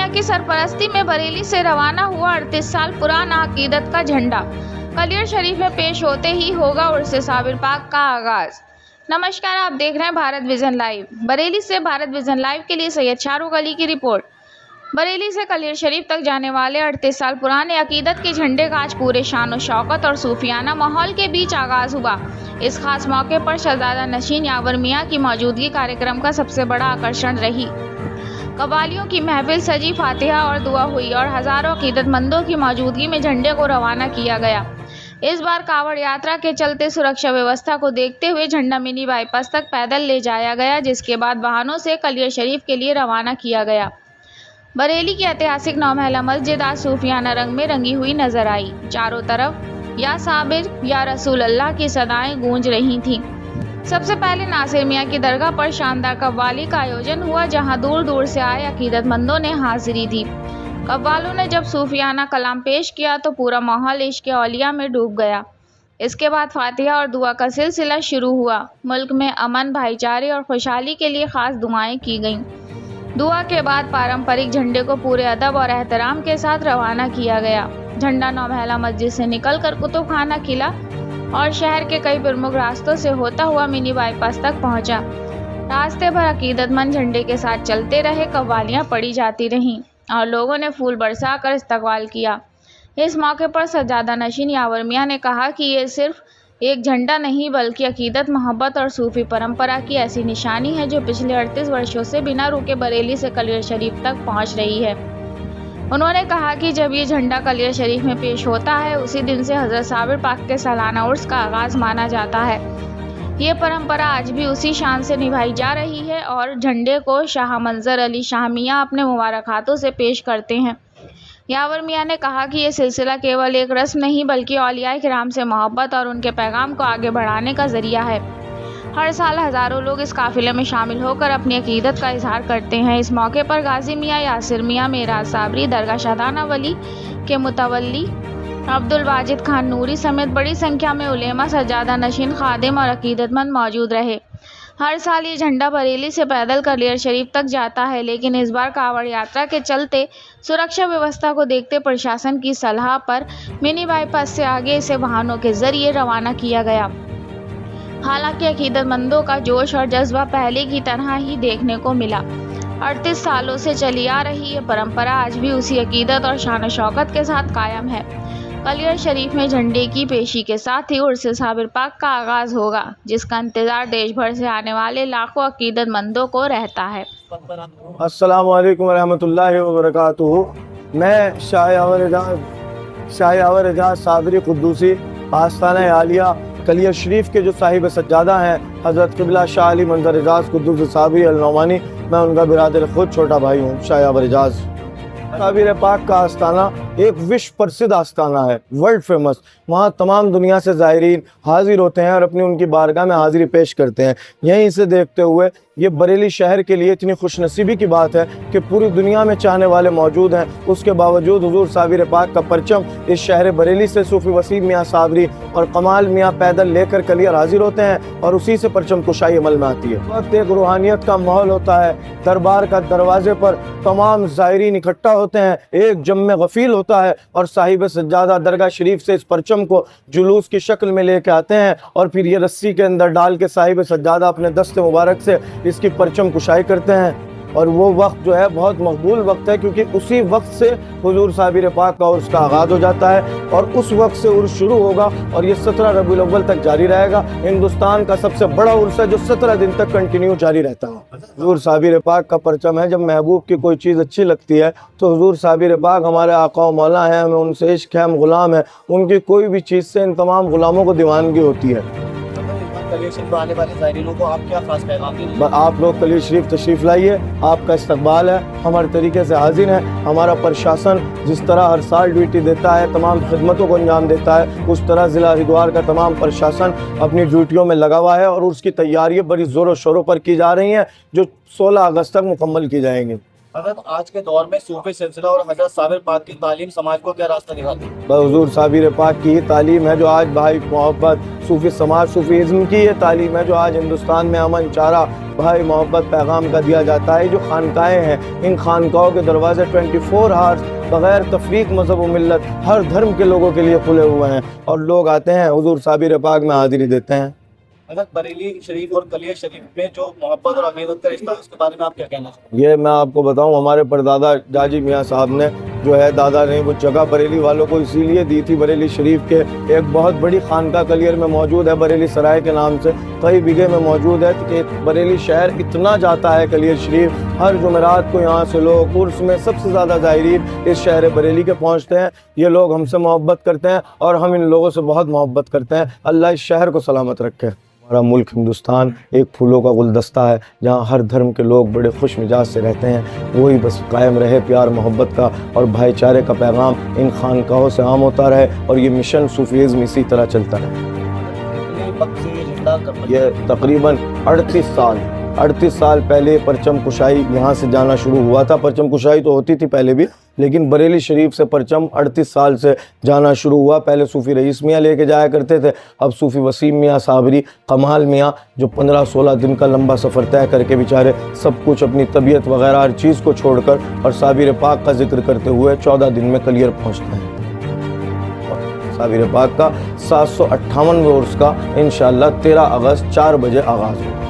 मियां की सरपरस्ती में बरेली से रवाना हुआ 38 साल पुराना अकीदत का झंडा कलियर शरीफ में पेश होते ही होगा उर्स साबिर पाक का आगाज। नमस्कार, आप देख रहे हैं भारत विजन लाइव। बरेली से भारत विजन लाइव के लिए सैयद शाहरुख अली की रिपोर्ट। बरेली से कलियर शरीफ तक जाने वाले 38 साल पुराने अकीदत के झंडे का आज पूरे शान और शौकत और सूफियाना माहौल के बीच आगाज हुआ। इस खास मौके पर शहजादा नशीन यावर मियां की मौजूदगी कार्यक्रम का सबसे बड़ा आकर्षण रही। कव्वालियों की महफिल सजी, फातिहा और दुआ हुई और हजारों अकीदतमंदों की मौजूदगी में झंडे को रवाना किया गया। इस बार कावड़ यात्रा के चलते सुरक्षा व्यवस्था को देखते हुए झंडा मिनी बाईपास तक पैदल ले जाया गया, जिसके बाद वाहनों से कलियर शरीफ के लिए रवाना किया गया। बरेली की ऐतिहासिक 9 महला मस्जिद आज सूफियाना रंग में रंगी हुई नजर आई। चारों तरफ या साबिर या रसूल अल्लाह की सदाएं गूंज रही थीं। सबसे पहले नासिर मियां की दरगाह पर शानदार कव्वाली का आयोजन हुआ, जहां दूर दूर से आए अकीदतमंदों ने हाजिरी दी। कव्वालों ने जब सूफियाना कलाम पेश किया तो पूरा माहौल इश्क औलिया में डूब गया। इसके बाद फातिहा और दुआ का सिलसिला शुरू हुआ। मुल्क में अमन, भाईचारे और खुशहाली के लिए खास दुआएं की गईं। दुआ के बाद पारंपरिक झंडे को पूरे अदब और एहतराम के साथ रवाना किया गया। झंडा 9 महला मस्जिद से निकलकर कुतुब खाना किला और शहर के कई प्रमुख रास्तों से होता हुआ मिनी बाईपास तक पहुंचा। रास्ते भर अकीदतमंद झंडे के साथ चलते रहे, कव्वालियां पढ़ी जाती रहीं और लोगों ने फूल बरसाकर इस्तकबाल किया। इस मौके पर शहजादा नशीन यावर मियां ने कहा कि ये सिर्फ एक झंडा नहीं बल्कि अकीदत, मोहब्बत और सूफी परंपरा की ऐसी निशानी है जो पिछले 38 वर्षों से बिना रुके बरेली से कलियर शरीफ तक पहुंच रही है। उन्होंने कहा कि जब ये झंडा कलियर शरीफ में पेश होता है, उसी दिन से हजरत साबिर पाक के सालाना उर्स का आगाज माना जाता है। ये परंपरा आज भी उसी शान से निभाई जा रही है और झंडे को शाह मंजर अली शाह मियां अपने मुबारक हाथों से पेश करते हैं। यावर मियां ने कहा कि ये सिलसिला केवल एक रस्म नहीं बल्कि औलिया किराम से मोहब्बत और उनके पैगाम को आगे बढ़ाने का जरिया है। हर साल हजारों लोग इस काफिले में शामिल होकर अपनी अकीदत का इजहार करते हैं। इस मौके पर गाजी मियां, यासिर मियां, मेराज साबरी, दरगाह शादाना वली के मुतवल्ली अब्दुल वाजिद खान नूरी समेत बड़ी संख्या में उलेमा, सज्जादा नशीन, खादिम और अकीदतमंद मौजूद रहे। हर साल ये झंडा बरेली से पैदल कलियर शरीफ तक जाता है, लेकिन इस बार कावड़ यात्रा के चलते सुरक्षा व्यवस्था को देखते प्रशासन की सलाह पर मिनी बाईपास से आगे इसे वाहनों के जरिए रवाना किया गया। हालांकि अकीदतमंदों का जोश और जज्बा पहले की तरह ही देखने को मिला। 38 सालों से चली आ रही ये परंपरा आज भी उसी अकीदत और शान शौकत के साथ कायम है। कलियर शरीफ में झंडे की पेशी के साथ ही उर्स साबिर पाक का आगाज होगा, जिसका इंतजार देश भर से आने वाले लाखों अकीदतमंदों को रहता है। अस्सलाम वालेकुम रहमतुल्लाहि व बरकातुहू। मैं शाह यावर एजाज साबरी कुद्दूसी आस्ताना आलिया कलियर शरीफ के जो साहिब सज्जादा हैं हज़रत क़िबला शाह अली मंजर एजाज कुद्दूस साबरी अल नौमानी, मैं उनका बिरादर खुद छोटा भाई हूँ। शाह यावर एजाज साबिर पाक का आस्ताना एक विश्व प्रसिद्ध आस्ताना है, वर्ल्ड फेमस। वहाँ तमाम दुनिया से ज़ायरीन हाजिर होते हैं और अपनी उनकी बारगाह में हाजिरी पेश करते हैं। यहीं से देखते हुए ये बरेली शहर के लिए इतनी खुशनसीबी की बात है कि पूरी दुनिया में चाहने वाले मौजूद हैं। उसके बावजूद हुजूर साबिर पाक का परचम इस शहर बरेली से सूफी वसीम मियाँ साबरी और कमाल मियाँ पैदल लेकर कलियर हाजिर होते हैं और उसी से परचम कुशाई अमल में आती है। वक्त एक रूहानियत का माहौल होता है। दरबार का दरवाजे पर तमाम ज़ायरीन इकट्ठा होते हैं, एक जम्मे गफील होता है और साहिब सज्जादा दरगाह शरीफ से इस परचम को जुलूस की शक्ल में लेके आते हैं और फिर ये रस्सी के अंदर डाल के साहिब सज्जादा अपने दस्ते मुबारक से इसकी परचम कुशाई करते हैं। और वो वक्त जो है बहुत मकबूल वक्त है, क्योंकि उसी वक्त से हुजूर साबिर पाक का उर्स का आगाज़ हो जाता है और उस वक्त से उर्स शुरू होगा और ये 17 रबीउल अव्वल तक जारी रहेगा। हिंदुस्तान का सबसे बड़ा उर्स है जो 17 दिन तक कंटिन्यू जारी रहता है। हुजूर साबिर पाक का परचम है। जब महबूब की कोई चीज़ अच्छी लगती है तो हुजूर साबिर पाक हमारे आका व मौला हैं, हमें उनसे इश्क है, हम गुलाम हैं। उनकी कोई भी चीज़ से इन तमाम गुलामों को दीवानगी होती है। आने वाले ज़ायरीनों को आप क्या खास पैगाम देंगे? आप लोग कलियर शरीफ तशरीफ़ लाइए, आपका इस्तकबाल है। हमारे तरीके से हाजिर है। हमारा प्रशासन जिस तरह हर साल ड्यूटी देता है, तमाम खिदमतों को अंजाम देता है, उस तरह ज़िला हरिद्वार का तमाम प्रशासन अपनी ड्यूटियों में लगा हुआ है और उसकी तैयारियाँ बड़ी ज़ोरों शोरों पर की जा रही हैं, जो 16 अगस्त तक मुकम्मल की जाएंगी। अगर आज के दौर में सूफी सिलसिला और हज़रत साबिर पाक की तालीम समाज को क्या रास्ता दिखाती है? हुजूर साबिर पाक की ही तालीम है जो आज भाई मोहब्बत, सूफी समाज, सूफीज़्म की ये तालीम है जो आज हिंदुस्तान में अमन, चारा, भाई मोहब्बत पैगाम का दिया जाता है। जो खानकाएँ हैं, इन खानकाओं के दरवाजे 24 आवर्स बग़ैर तफरीक मज़हब व मिल्लत हर धर्म के लोगों के लिए खुले हुए हैं और लोग आते हैं हुज़ूर साबिर पाक में हाज़िरी देते हैं। अगर बरेली शरीफ और कलियर शरीफ में जो मोहब्बत और अकीदत का रिश्ता है उसके बारे में आप क्या कहना चाहते ये मैं आपको बताऊं, हमारे परदादा जाजी मियाँ साहब ने जो है, दादा ने वो जगह बरेली वालों को इसीलिए दी थी। बरेली शरीफ के एक बहुत बड़ी खानका कलियर में मौजूद है, बरेली सराय के नाम से कई बीघे में मौजूद है कि बरेली शहर इतना जाता है कलियर शरीफ, हर जुमेरात को यहाँ से लोग उर्स में सबसे ज़्यादा ज़ायरीन इस शहर बरेली के पहुँचते हैं। ये लोग हमसे मोहब्बत करते हैं और हम इन लोगों से बहुत मोहब्बत करते हैं। अल्लाह इस शहर को सलामत रखे। हमारा मुल्क हिंदुस्तान एक फूलों का गुलदस्ता है जहाँ हर धर्म के लोग बड़े खुश मिजाज से रहते हैं। वही बस कायम रहे प्यार मोहब्बत का और भाईचारे का पैगाम इन खानकाहों से आम होता रहे और ये मिशन सूफीज़्म इसी तरह चलता रहे। ये तकरीबन 38 साल पहले परचम कुशाई यहाँ से जाना शुरू हुआ था। परचम कुशाई तो होती थी पहले भी, लेकिन बरेली शरीफ से परचम 38 साल से जाना शुरू हुआ। पहले सूफ़ी रईस मियाँ लेके जाया करते थे, अब सूफ़ी वसीम मियाँ साबरी, कमाल मियाँ जो 15-16 दिन का लंबा सफ़र तय करके बेचारे सब कुछ अपनी तबीयत वगैरह हर चीज़ को छोड़कर और साबिर पाक का जिक्र करते हुए 14 दिन में कलियर पहुँचते हैं। साबिर पाक का 758वां उर्स का इंशाअल्लाह 13 अगस्त 4 बजे आगाज़ होगा।